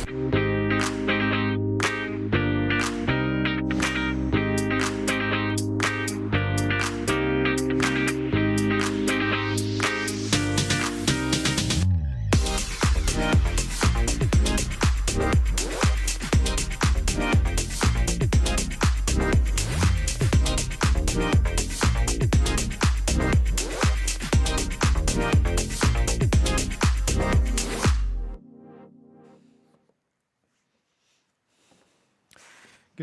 Good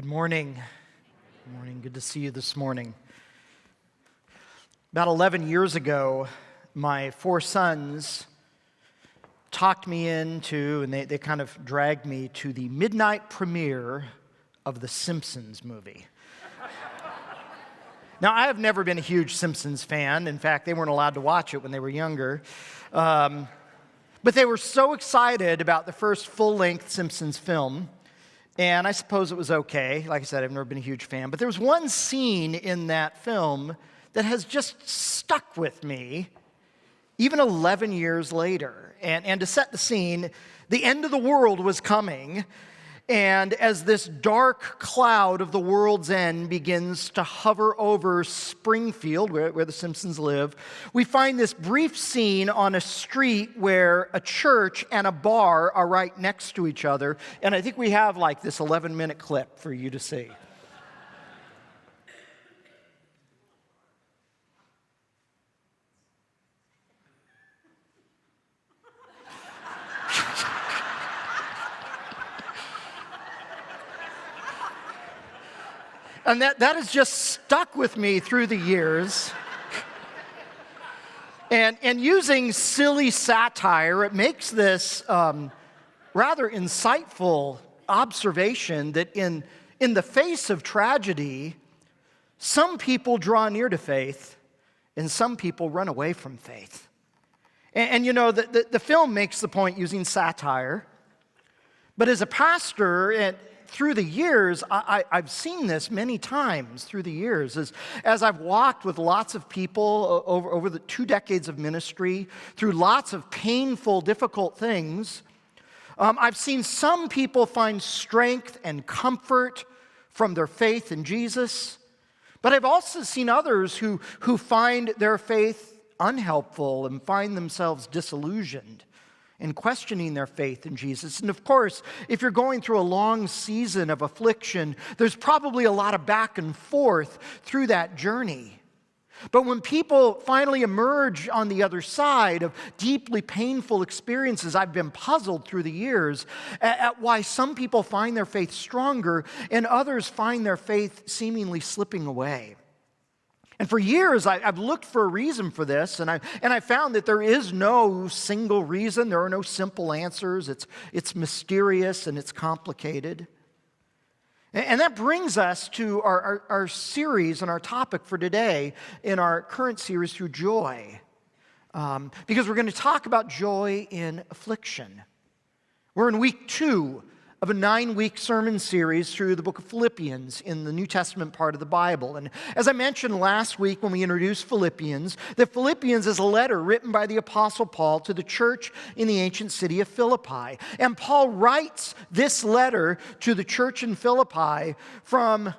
morning. Good morning. Good to see you this morning. About 11 years ago, my 4 sons talked me into, and they kind of dragged me to the midnight premiere of the Simpsons movie. Now, I have never been a huge Simpsons fan. In fact, they weren't allowed to watch it when they were younger. But they were so excited about the first full-length Simpsons film. And I suppose it was okay. Like I said, I've never been a huge fan. But there was one scene in that film that has just stuck with me, even 11 years later. And to set the scene, the end of the world was coming. And as this dark cloud of the world's end begins to hover over Springfield, where the Simpsons live, we find this brief scene on a street where a church and a bar are right next to each other. And I think we have like this 11-minute clip for you to see. And that has just stuck with me through the years. And using silly satire, it makes this rather insightful observation that in the face of tragedy, some people draw near to faith and some people run away from faith. And you know, the film makes the point using satire. But as a pastor, through the years, I've seen this many times through the years. As I've walked with lots of people over the 2 decades of ministry, through lots of painful, difficult things, I've seen some people find strength and comfort from their faith in Jesus. But I've also seen others who find their faith unhelpful and find themselves disillusioned and questioning their faith in Jesus. And of course, if you're going through a long season of affliction, there's probably a lot of back and forth through that journey. But when people finally emerge on the other side of deeply painful experiences, I've been puzzled through the years at why some people find their faith stronger and others find their faith seemingly slipping away. And for years, I've looked for a reason for this, and I found that there is no single reason. There are no simple answers. It's mysterious and it's complicated. And that brings us to our series and our topic for today in our current series through joy. Because we're going to talk about joy in affliction. We're in week 2 of a 9-week sermon series through the book of Philippians in the New Testament part of the Bible. And as I mentioned last week when we introduced Philippians, that Philippians is a letter written by the Apostle Paul to the church in the ancient city of Philippi. And Paul writes this letter to the church in Philippi from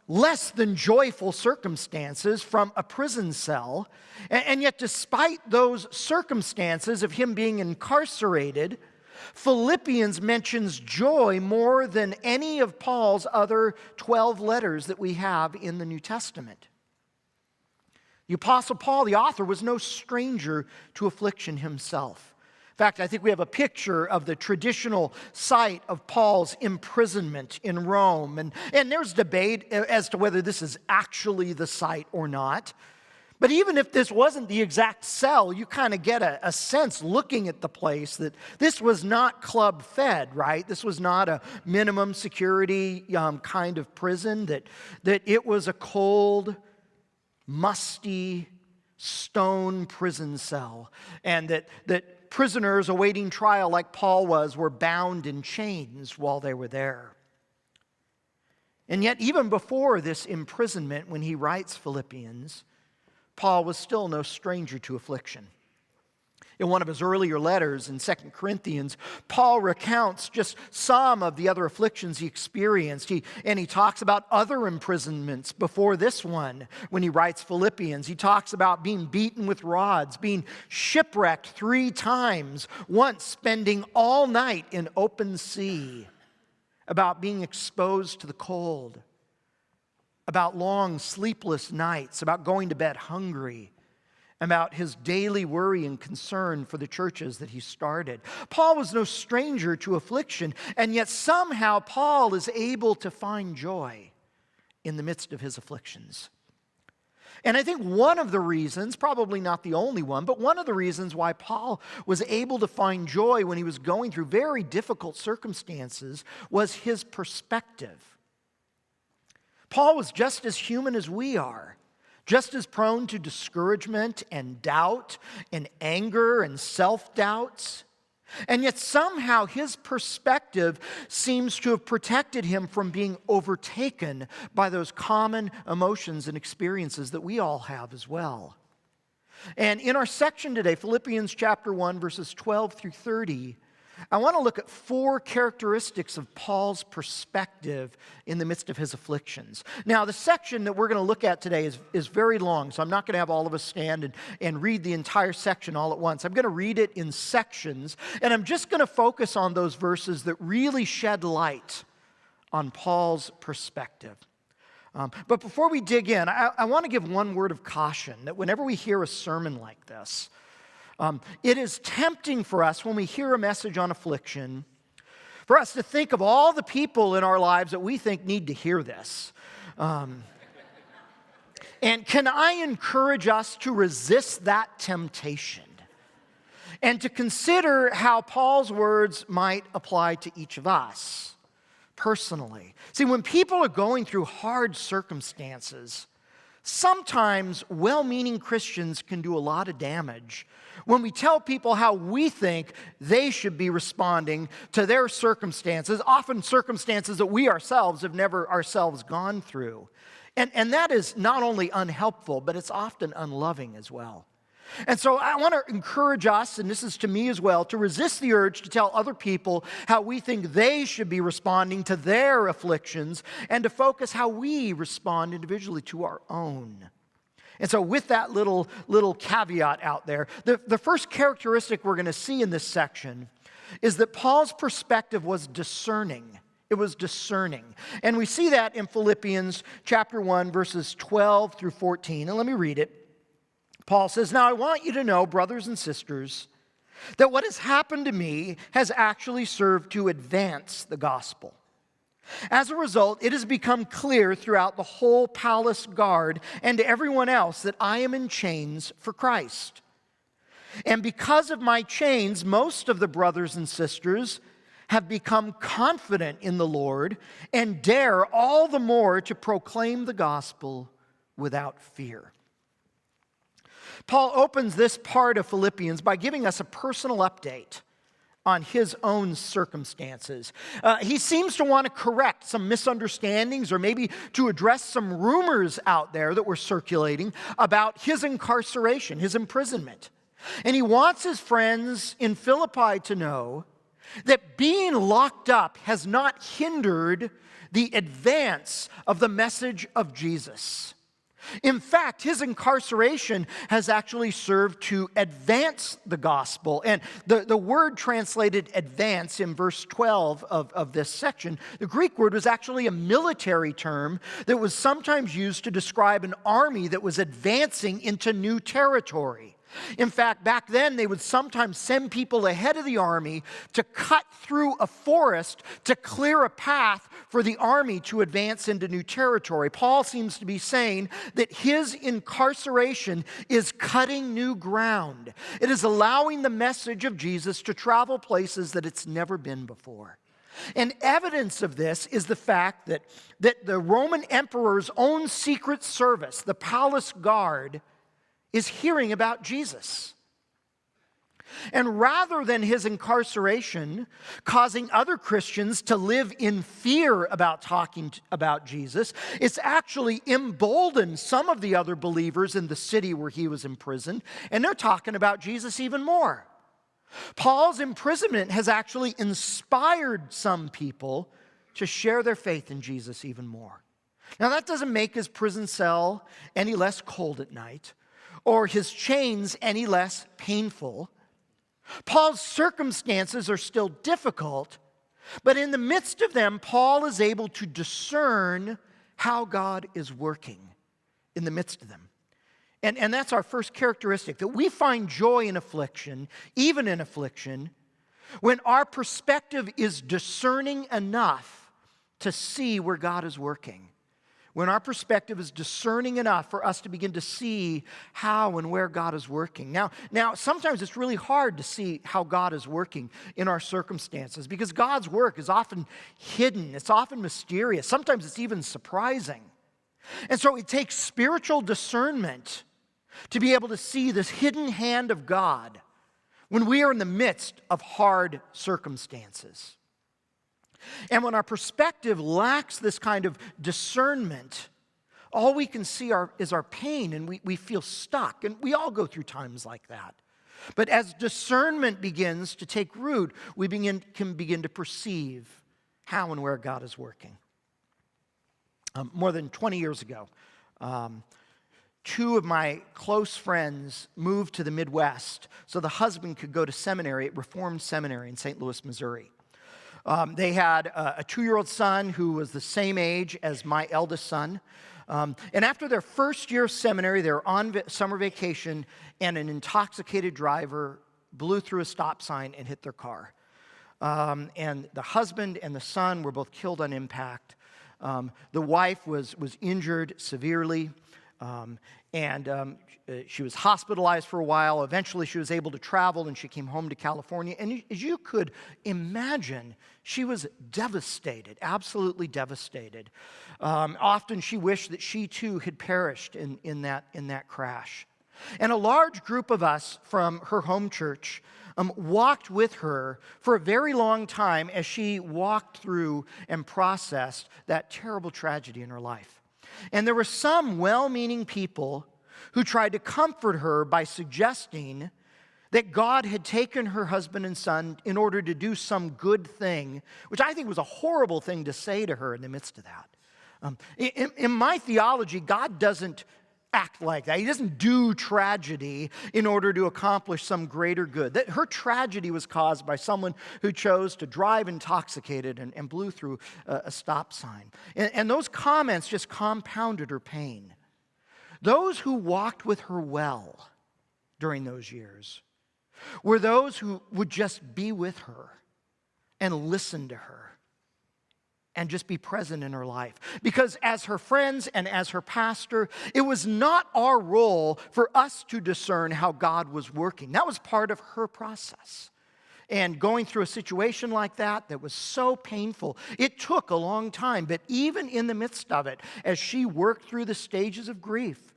less than joyful circumstances, from a prison cell. And yet despite those circumstances of him being incarcerated, Philippians mentions joy more than any of Paul's other 12 letters that we have in the New Testament. The Apostle Paul, the author, was no stranger to affliction himself. In fact, I think we have a picture of the traditional site of Paul's imprisonment in Rome. And there's debate as to whether this is actually the site or not. But even if this wasn't the exact cell, you kind of get a sense looking at the place that this was not club fed, right? This was not a minimum security kind of prison, that it was a cold, musty, stone prison cell. And that prisoners awaiting trial like Paul were bound in chains while they were there. And yet even before this imprisonment, when he writes Philippians, Paul was still no stranger to affliction. In one of his earlier letters in 2 Corinthians, Paul recounts just some of the other afflictions he experienced. He talks about other imprisonments before this one when he writes Philippians. He talks about being beaten with rods, being shipwrecked 3 times, once spending all night in open sea, about being exposed to the cold, about long sleepless nights, about going to bed hungry, about his daily worry and concern for the churches that he started. Paul was no stranger to affliction, and yet somehow Paul is able to find joy in the midst of his afflictions. And I think one of the reasons, probably not the only one, but one of the reasons why Paul was able to find joy when he was going through very difficult circumstances was his perspective. Paul was just as human as we are. Just as prone to discouragement and doubt and anger and self-doubts. And yet somehow his perspective seems to have protected him from being overtaken by those common emotions and experiences that we all have as well. And in our section today, Philippians chapter 1, verses 12 through 30, I want to look at 4 characteristics of Paul's perspective in the midst of his afflictions. Now, the section that we're going to look at today is very long, so I'm not going to have all of us stand and read the entire section all at once. I'm going to read it in sections, and I'm just going to focus on those verses that really shed light on Paul's perspective. But before we dig in, I want to give one word of caution, that whenever we hear a sermon like this, it is tempting for us when we hear a message on affliction for us to think of all the people in our lives that we think need to hear this. And can I encourage us to resist that temptation and to consider how Paul's words might apply to each of us personally? See, when people are going through hard circumstances, sometimes well-meaning Christians can do a lot of damage when we tell people how we think they should be responding to their circumstances, often circumstances that we ourselves have never ourselves gone through. And that is not only unhelpful, but it's often unloving as well. And so I want to encourage us, and this is to me as well, to resist the urge to tell other people how we think they should be responding to their afflictions, and to focus how we respond individually to our own. And so with that little caveat out there, the first characteristic we're going to see in this section is that Paul's perspective was discerning. It was discerning. And we see that in Philippians chapter 1, verses 12 through 14. And let me read it. Paul says, "Now I want you to know, brothers and sisters, that what has happened to me has actually served to advance the gospel. As a result, it has become clear throughout the whole palace guard and to everyone else that I am in chains for Christ. And because of my chains, most of the brothers and sisters have become confident in the Lord and dare all the more to proclaim the gospel without fear." Paul opens this part of Philippians by giving us a personal update on his own circumstances. He seems to want to correct some misunderstandings, or maybe to address some rumors out there that were circulating about his incarceration, his imprisonment. And he wants his friends in Philippi to know that being locked up has not hindered the advance of the message of Jesus. In fact, his incarceration has actually served to advance the gospel. And the word translated advance in verse 12 of this section, the Greek word was actually a military term that was sometimes used to describe an army that was advancing into new territory. In fact, back then, they would sometimes send people ahead of the army to cut through a forest to clear a path for the army to advance into new territory. Paul seems to be saying that his incarceration is cutting new ground. It is allowing the message of Jesus to travel places that it's never been before. And evidence of this is the fact that the Roman emperor's own secret service, the palace guard, is hearing about Jesus. And rather than his incarceration causing other Christians to live in fear about talking about Jesus, it's actually emboldened some of the other believers in the city where he was imprisoned, and they're talking about Jesus even more. Paul's imprisonment has actually inspired some people to share their faith in Jesus even more. Now, that doesn't make his prison cell any less cold at night or his chains any less painful. Paul's circumstances are still difficult, but in the midst of them, Paul is able to discern how God is working in the midst of them. And that's our first characteristic, that we find joy in affliction, even in affliction, when our perspective is discerning enough to see where God is working. When our perspective is discerning enough for us to begin to see how and where God is working. Now, sometimes it's really hard to see how God is working in our circumstances because God's work is often hidden. It's often mysterious. Sometimes it's even surprising. And so it takes spiritual discernment to be able to see this hidden hand of God when we are in the midst of hard circumstances. And when our perspective lacks this kind of discernment, all we can see is our pain, and we feel stuck. And we all go through times like that. But as discernment begins to take root, we can begin to perceive how and where God is working. More than 20 years ago, two of my close friends moved to the Midwest so the husband could go to seminary at Reformed Seminary in St. Louis, Missouri. They had a 2-year-old son who was the same age as my eldest son. And after their first year of seminary, they were on summer vacation, and an intoxicated driver blew through a stop sign and hit their car. And the husband and the son were both killed on impact. The wife was injured severely, and she was hospitalized for a while. Eventually, she was able to travel, and she came home to California. And as you could imagine, she was devastated, absolutely devastated. Often, she wished that she too had perished in that crash. And a large group of us from her home church walked with her for a very long time as she walked through and processed that terrible tragedy in her life. And there were some well-meaning people who tried to comfort her by suggesting that God had taken her husband and son in order to do some good thing, which I think was a horrible thing to say to her in the midst of that. In my theology, God doesn't act like that. He doesn't do tragedy in order to accomplish some greater good. That her tragedy was caused by someone who chose to drive intoxicated and blew through a stop sign. And those comments just compounded her pain. Those who walked with her well during those years were those who would just be with her and listen to her and just be present in her life. Because as her friends and as her pastor, it was not our role for us to discern how God was working. That was part of her process. And going through a situation like that was so painful, it took a long time. But even in the midst of it, as she worked through the stages of grief,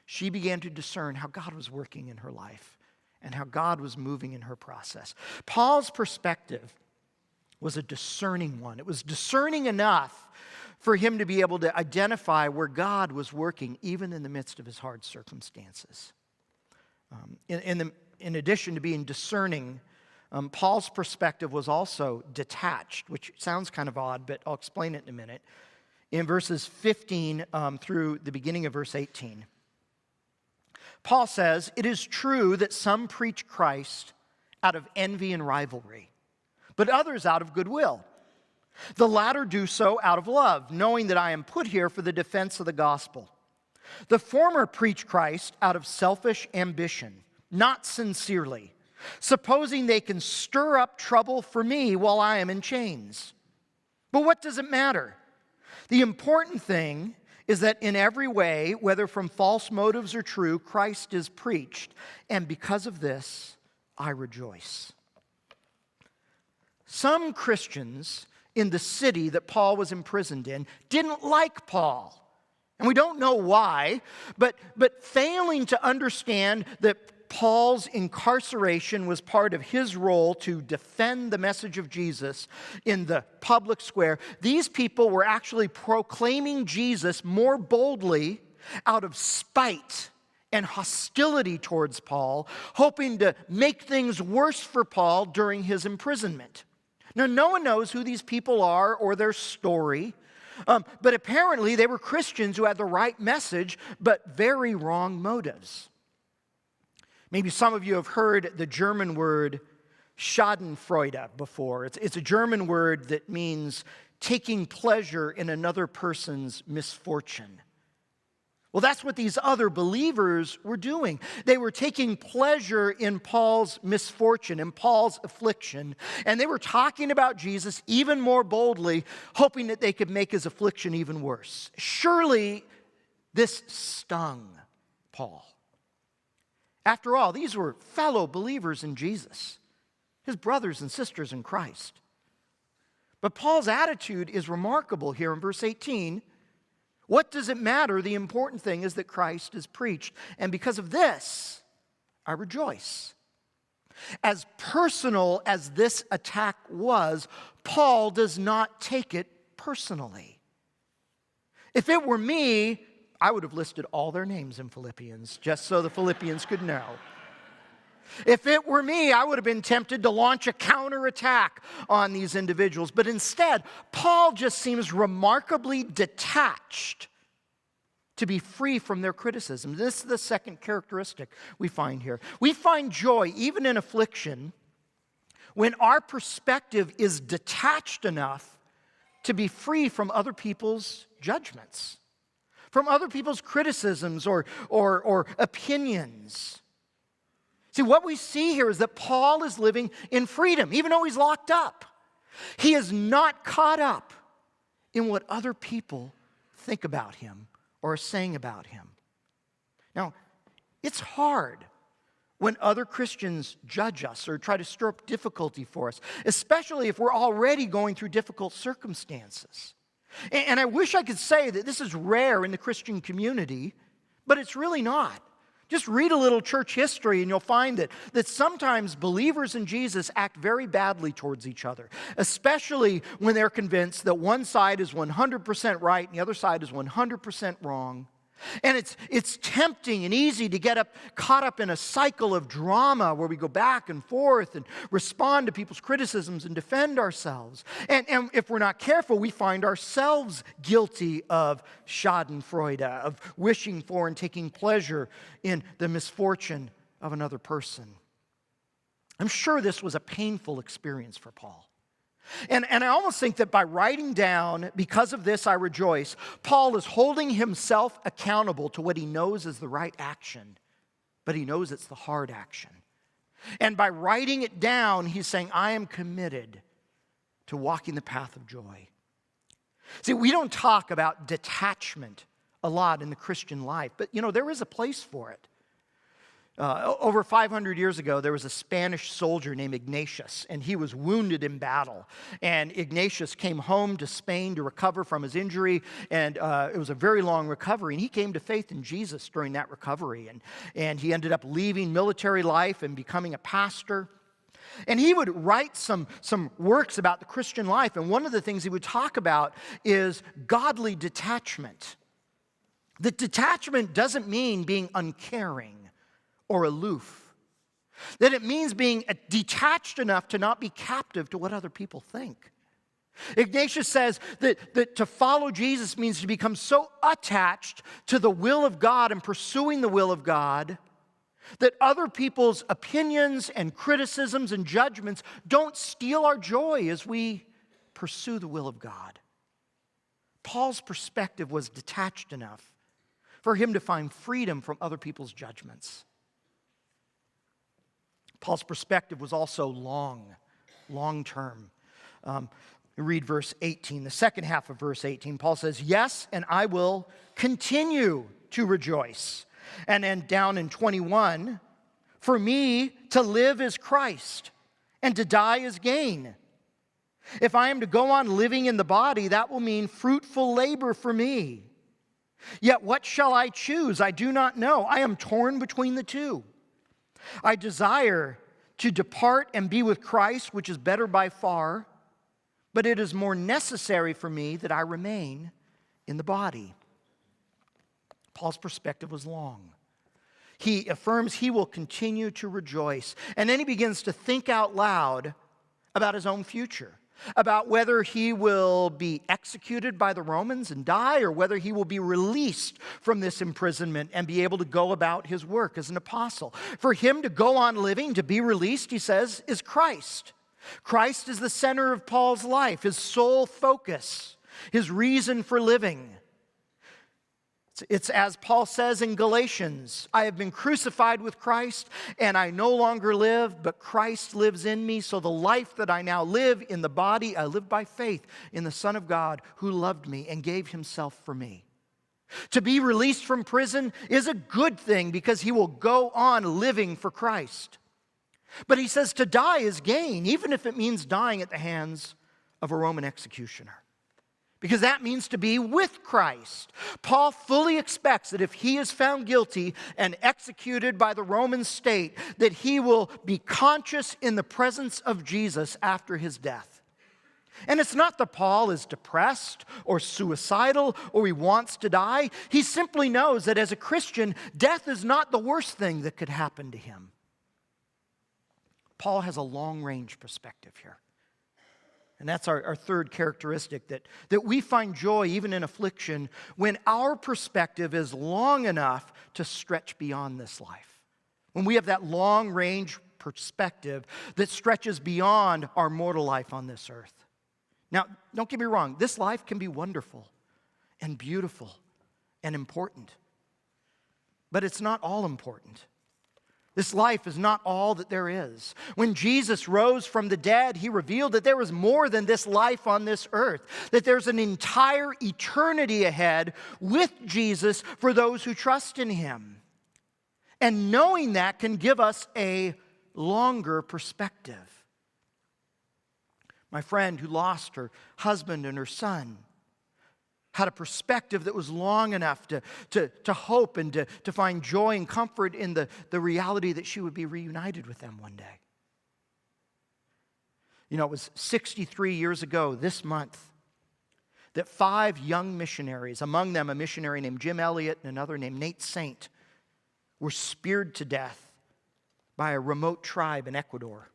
she began to discern how God was working in her life and how God was moving in her process. Paul's perspective was a discerning one. It was discerning enough for him to be able to identify where God was working even in the midst of his hard circumstances. In addition to being discerning, Paul's perspective was also detached, which sounds kind of odd, but I'll explain it in a minute. In verses 15 through the beginning of verse 18, Paul says, "It is true that some preach Christ out of envy and rivalry, but others out of goodwill. The latter do so out of love, knowing that I am put here for the defense of the gospel. The former preach Christ out of selfish ambition, not sincerely, supposing they can stir up trouble for me while I am in chains. But what does it matter? The important thing is that in every way, whether from false motives or true, Christ is preached, and because of this, I rejoice." Some Christians in the city that Paul was imprisoned in didn't like Paul. And we don't know why, but failing to understand that Paul's incarceration was part of his role to defend the message of Jesus in the public square, these people were actually proclaiming Jesus more boldly out of spite and hostility towards Paul, hoping to make things worse for Paul during his imprisonment. Now, no one knows who these people are or their story, but apparently they were Christians who had the right message, but very wrong motives. Maybe some of you have heard the German word Schadenfreude before. It's a German word that means taking pleasure in another person's misfortune. Well, that's what these other believers were doing. They were taking pleasure in Paul's misfortune, in Paul's affliction, and they were talking about Jesus even more boldly, hoping that they could make his affliction even worse. Surely this stung Paul. After all, these were fellow believers in Jesus, his brothers and sisters in Christ. But Paul's attitude is remarkable here in verse 18. What does it matter? The important thing is that Christ is preached. And because of this, I rejoice. As personal as this attack was, Paul does not take it personally. If it were me, I would have listed all their names in Philippians, just so the Philippians could know. If it were me, I would have been tempted to launch a counterattack on these individuals. But instead, Paul just seems remarkably detached to be free from their criticism. This is the second characteristic we find here. We find joy, even in affliction, when our perspective is detached enough to be free from other people's judgments, from other people's criticisms or opinions. See, what we see here is that Paul is living in freedom, even though he's locked up. He is not caught up in what other people think about him or are saying about him. Now, it's hard when other Christians judge us or try to stir up difficulty for us, especially if we're already going through difficult circumstances. And I wish I could say that this is rare in the Christian community, but it's really not. Just read a little church history and you'll find that sometimes believers in Jesus act very badly towards each other, especially when they're convinced that one side is 100% right and the other side is 100% wrong. And it's tempting and easy to get caught up in a cycle of drama where we go back and forth and respond to people's criticisms and defend ourselves. And if we're not careful, we find ourselves guilty of Schadenfreude, of wishing for and taking pleasure in the misfortune of another person. I'm sure this was a painful experience for Paul. And I almost think that by writing down, because of this I rejoice, Paul is holding himself accountable to what he knows is the right action, but he knows it's the hard action. And by writing it down, he's saying, I am committed to walking the path of joy. See, we don't talk about detachment a lot in the Christian life, but there is a place for it. Over 500 years ago, there was a Spanish soldier named Ignatius, and he was wounded in battle. And Ignatius came home to Spain to recover from his injury, and it was a very long recovery. And he came to faith in Jesus during that recovery. And he ended up leaving military life and becoming a pastor. And he would write some works about the Christian life. And one of the things he would talk about is godly detachment. That detachment doesn't mean being uncaring or aloof. That it means being detached enough to not be captive to what other people think. Ignatius says that to follow Jesus means to become so attached to the will of God and pursuing the will of God that other people's opinions and criticisms and judgments don't steal our joy as we pursue the will of God. Paul's perspective was detached enough for him to find freedom from other people's judgments. Paul's perspective was also long-term. Read verse 18, the second half of verse 18. Paul says, yes, and I will continue to rejoice. And then down in 21, for me to live is Christ, and to die is gain. If I am to go on living in the body, that will mean fruitful labor for me. Yet what shall I choose? I do not know. I am torn between the two. I desire to depart and be with Christ, which is better by far, but it is more necessary for me that I remain in the body. Paul's perspective was long. He affirms he will continue to rejoice. And then he begins to think out loud about his own future, about whether he will be executed by the Romans and die, or whether he will be released from this imprisonment and be able to go about his work as an apostle. For him to go on living, to be released, he says, is Christ. Christ is the center of Paul's life, his sole focus, his reason for living. It's as Paul says in Galatians, I have been crucified with Christ, and I no longer live, but Christ lives in me. So the life that I now live in the body, I live by faith in the Son of God who loved me and gave himself for me. To be released from prison is a good thing because he will go on living for Christ. But he says to die is gain, even if it means dying at the hands of a Roman executioner. Because that means to be with Christ. Paul fully expects that if he is found guilty and executed by the Roman state, that he will be conscious in the presence of Jesus after his death. And it's not that Paul is depressed or suicidal or he wants to die. He simply knows that as a Christian, death is not the worst thing that could happen to him. Paul has a long-range perspective here. And that's our third characteristic, that we find joy even in affliction when our perspective is long enough to stretch beyond this life. When we have that long-range perspective that stretches beyond our mortal life on this earth. Now, don't get me wrong, this life can be wonderful and beautiful and important. But it's not all important. This life is not all that there is. When Jesus rose from the dead, he revealed that there was more than this life on this earth, that there's an entire eternity ahead with Jesus for those who trust in him. And knowing that can give us a longer perspective. My friend who lost her husband and her son had a perspective that was long enough to hope and to find joy and comfort in the reality that she would be reunited with them one day. You know, it was 63 years ago this month that 5 young missionaries, among them a missionary named Jim Elliot and another named Nate Saint, were speared to death by a remote tribe in Ecuador.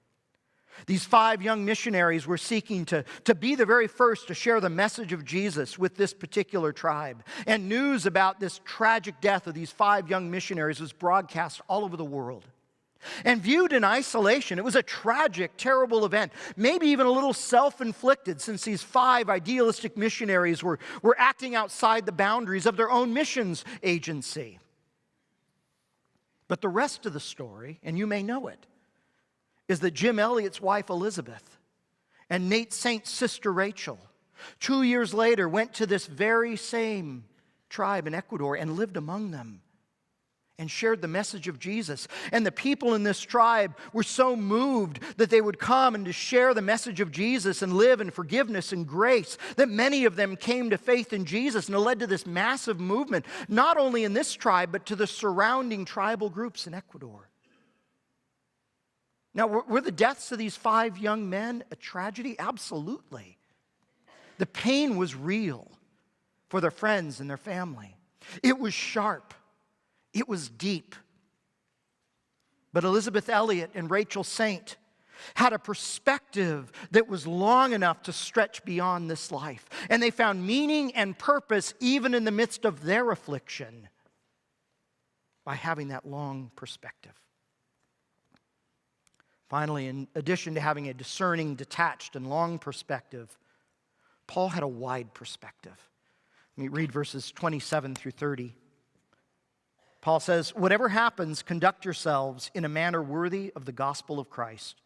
These 5 young missionaries were seeking to be the very first to share the message of Jesus with this particular tribe. And news about this tragic death of these 5 young missionaries was broadcast all over the world. And viewed in isolation, it was a tragic, terrible event, maybe even a little self-inflicted, since these 5 idealistic missionaries were acting outside the boundaries of their own missions agency. But the rest of the story, and you may know it, is that Jim Elliot's wife Elizabeth and Nate Saint's sister Rachel, 2 years later, went to this very same tribe in Ecuador and lived among them and shared the message of Jesus. And the people in this tribe were so moved that they would come and to share the message of Jesus and live in forgiveness and grace that many of them came to faith in Jesus, and it led to this massive movement, not only in this tribe, but to the surrounding tribal groups in Ecuador. Now, were the deaths of these 5 young men a tragedy? Absolutely. The pain was real for their friends and their family. It was sharp. It was deep. But Elizabeth Elliot and Rachel Saint had a perspective that was long enough to stretch beyond this life. And they found meaning and purpose even in the midst of their affliction by having that long perspective. Finally, in addition to having a discerning, detached, and long perspective, Paul had a wide perspective. Let me read verses 27 through 30. Paul says, "Whatever happens, conduct yourselves in a manner worthy of the gospel of Christ.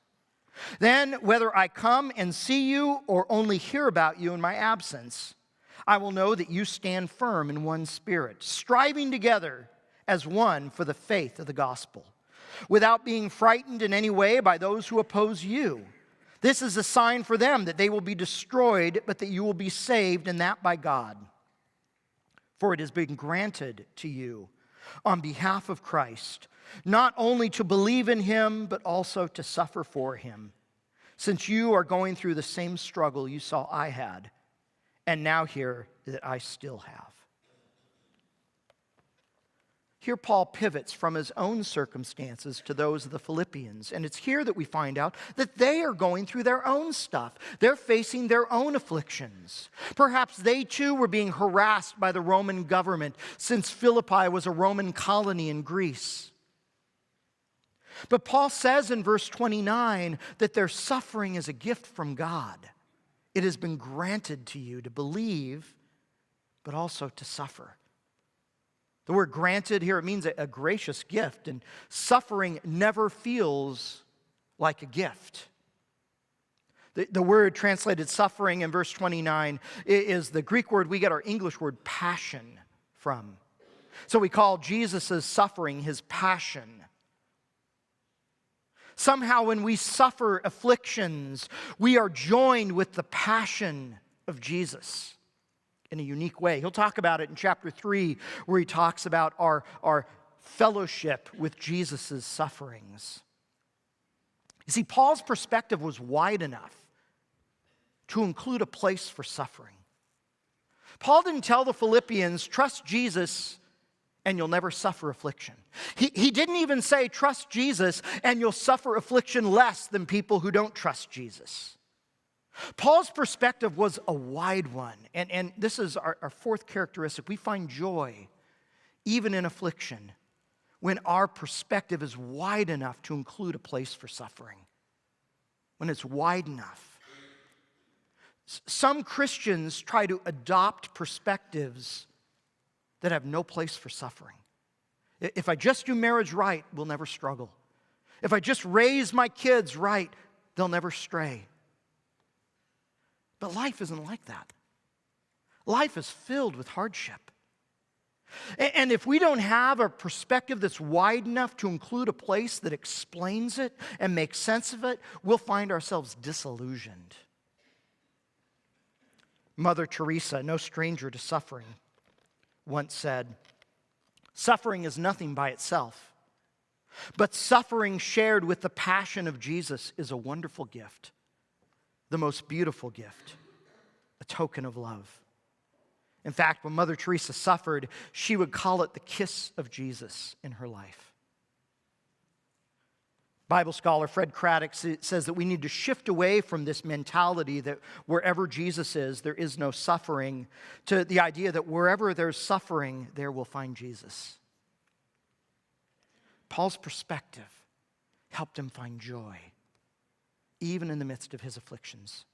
Then, whether I come and see you or only hear about you in my absence, I will know that you stand firm in one spirit, striving together as one for the faith of the gospel, without being frightened in any way by those who oppose you. This is a sign for them that they will be destroyed, but that you will be saved, and that by God. For it has been granted to you on behalf of Christ, not only to believe in him, but also to suffer for him, since you are going through the same struggle you saw I had, and now hear that I still have. Here Paul pivots from his own circumstances to those of the Philippians, and it's here that we find out that they are going through their own stuff. They're facing their own afflictions. Perhaps they too were being harassed by the Roman government, since Philippi was a Roman colony in Greece. But Paul says in verse 29 that their suffering is a gift from God. It has been granted to you to believe, but also to suffer. The word granted here, it means a gracious gift, and suffering never feels like a gift. The word translated suffering in verse 29 is the Greek word we get our English word passion from. So we call Jesus' suffering his passion. Somehow when we suffer afflictions, we are joined with the passion of Jesus in a unique way. He'll talk about it in chapter 3, where he talks about our fellowship with Jesus' sufferings. You see, Paul's perspective was wide enough to include a place for suffering. Paul didn't tell the Philippians, trust Jesus and you'll never suffer affliction. He didn't even say, trust Jesus and you'll suffer affliction less than people who don't trust Jesus. Paul's perspective was a wide one, and this is our fourth characteristic. We find joy even in affliction when our perspective is wide enough to include a place for suffering, when it's wide enough. Some Christians try to adopt perspectives that have no place for suffering. If I just do marriage right, we'll never struggle. If I just raise my kids right, they'll never stray. But life isn't like that. Life is filled with hardship. And if we don't have a perspective that's wide enough to include a place that explains it and makes sense of it, we'll find ourselves disillusioned. Mother Teresa, no stranger to suffering, once said, suffering is nothing by itself, but suffering shared with the passion of Jesus is a wonderful gift. The most beautiful gift, a token of love. In fact, when Mother Teresa suffered, she would call it the kiss of Jesus in her life. Bible scholar Fred Craddock says that we need to shift away from this mentality that wherever Jesus is, there is no suffering, to the idea that wherever there's suffering, there we'll find Jesus. Paul's perspective helped him find joy, even in the midst of his afflictions.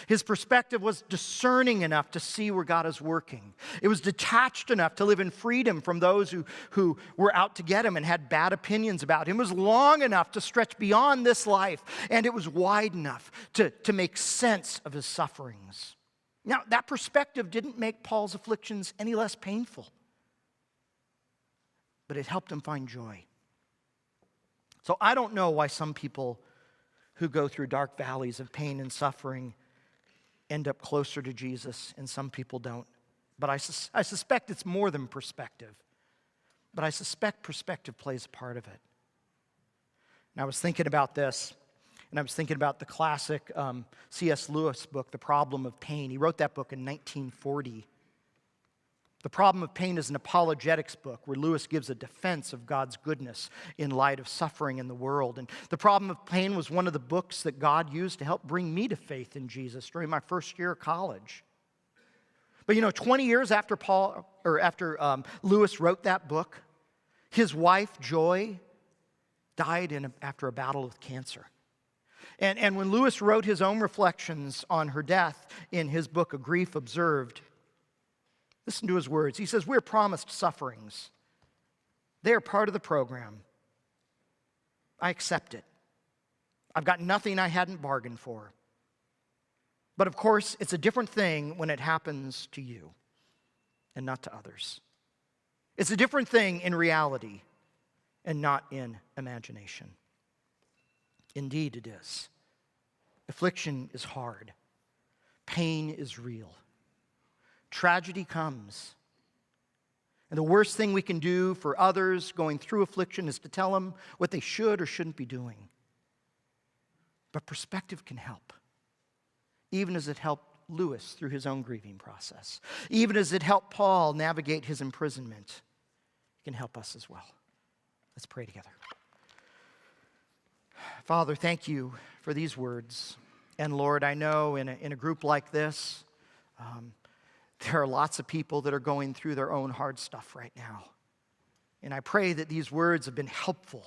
His perspective was discerning enough to see where God is working. It was detached enough to live in freedom from those who were out to get him and had bad opinions about him. It was long enough to stretch beyond this life, and it was wide enough to make sense of his sufferings. Now, that perspective didn't make Paul's afflictions any less painful, but it helped him find joy. So I don't know why some people who go through dark valleys of pain and suffering end up closer to Jesus, and some people don't. But I suspect it's more than perspective. But I suspect perspective plays a part of it. And I was thinking about this, and I was thinking about the classic C.S. Lewis book, The Problem of Pain. He wrote that book in 1940. The Problem of Pain is an apologetics book where Lewis gives a defense of God's goodness in light of suffering in the world. And The Problem of Pain was one of the books that God used to help bring me to faith in Jesus during my first year of college. But 20 years after Lewis wrote that book, his wife, Joy, died after a battle with cancer. And when Lewis wrote his own reflections on her death in his book, A Grief Observed, listen to his words. He says, we're promised sufferings. They are part of the program. I accept it. I've got nothing I hadn't bargained for. But of course, it's a different thing when it happens to you and not to others. It's a different thing in reality and not in imagination. Indeed, it is. Affliction is hard. Pain is real. Tragedy comes. And the worst thing we can do for others going through affliction is to tell them what they should or shouldn't be doing. But perspective can help, even as it helped Lewis through his own grieving process, even as it helped Paul navigate his imprisonment. It can help us as well. Let's pray together. Father, thank you for these words. And Lord, I know in a group like this, there are lots of people that are going through their own hard stuff right now. And I pray that these words have been helpful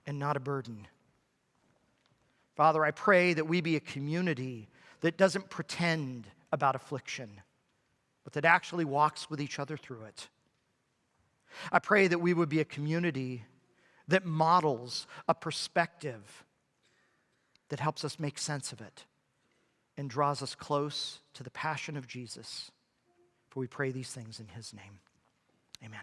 and not a burden. Father, I pray that we be a community that doesn't pretend about affliction, but that actually walks with each other through it. I pray that we would be a community that models a perspective that helps us make sense of it and draws us close to the passion of Jesus. For we pray these things in his name. Amen.